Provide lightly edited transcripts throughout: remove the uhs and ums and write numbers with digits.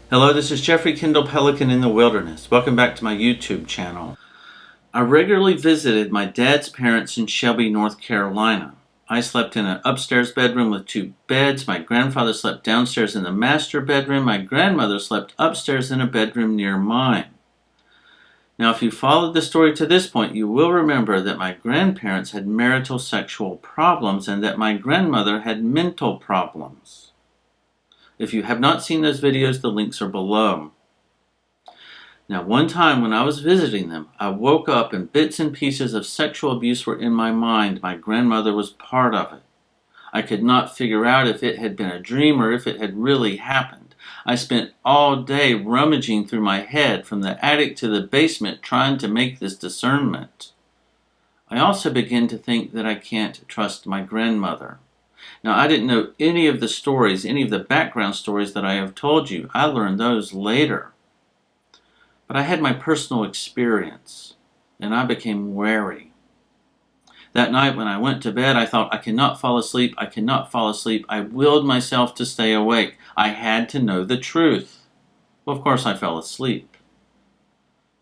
Hello, this is Jeffrey Kendall Pelican in the Wilderness. Welcome back to my YouTube channel. I regularly visited my dad's parents in Shelby, North Carolina. I slept in an upstairs bedroom with 2 beds. My grandfather slept downstairs in the master bedroom. My grandmother slept upstairs in a bedroom near mine. Now, if you followed the story to this point, you will remember that my grandparents had marital sexual problems and that my grandmother had mental problems. If you have not seen those videos, the links are below. Now, one time when I was visiting them, I woke up and bits and pieces of sexual abuse were in my mind. My grandmother was part of it. I could not figure out if it had been a dream or if it had really happened. I spent all day rummaging through my head from the attic to the basement trying to make this discernment. I also began to think that I can't trust my grandmother. Now, I didn't know any of the stories, any of the background stories that I have told you. I learned those later. But I had my personal experience, and I became wary. That night when I went to bed, I thought, I cannot fall asleep, I cannot fall asleep. I willed myself to stay awake. I had to know the truth. Well, of course, I fell asleep.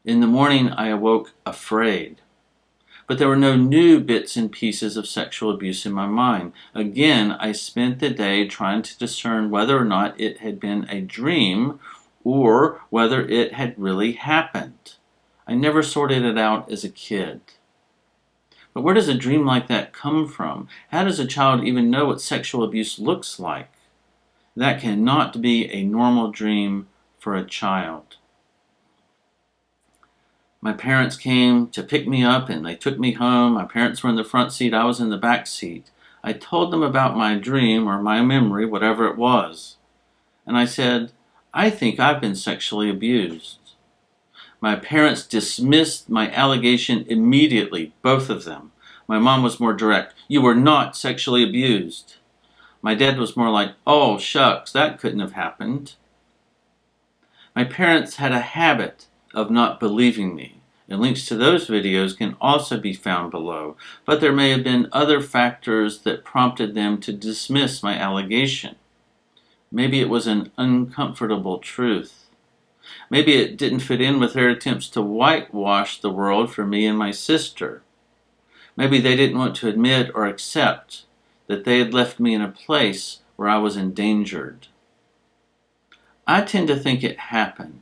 In the morning, I awoke afraid. But there were no new bits and pieces of sexual abuse in my mind. Again, I spent the day trying to discern whether or not it had been a dream or whether it had really happened. I never sorted it out as a kid. But where does a dream like that come from? How does a child even know what sexual abuse looks like? That cannot be a normal dream for a child. My parents came to pick me up and they took me home. My parents were in the front seat, I was in the back seat. I told them about my dream or my memory, whatever it was. And I said, I think I've been sexually abused. My parents dismissed my allegation immediately, both of them. My mom was more direct. You were not sexually abused. My dad was more like, oh, shucks, that couldn't have happened. My parents had a habit of not believing me, and links to those videos can also be found below, but there may have been other factors that prompted them to dismiss my allegation. Maybe it was an uncomfortable truth. Maybe it didn't fit in with their attempts to whitewash the world for me and my sister. Maybe they didn't want to admit or accept that they had left me in a place where I was endangered. I tend to think it happened.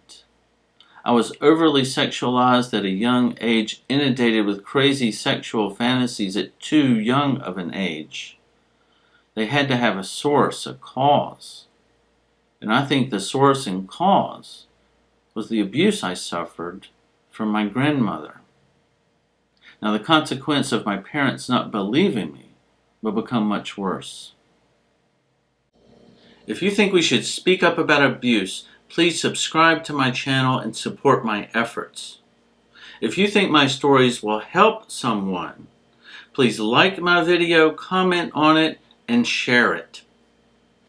I was overly sexualized at a young age, inundated with crazy sexual fantasies at too young of an age. They had to have a source, a cause. And I think the source and cause was the abuse I suffered from my grandmother. Now, the consequence of my parents not believing me will become much worse. If you think we should speak up about abuse, please subscribe to my channel and support my efforts. If you think my stories will help someone, please like my video, comment on it, and share it.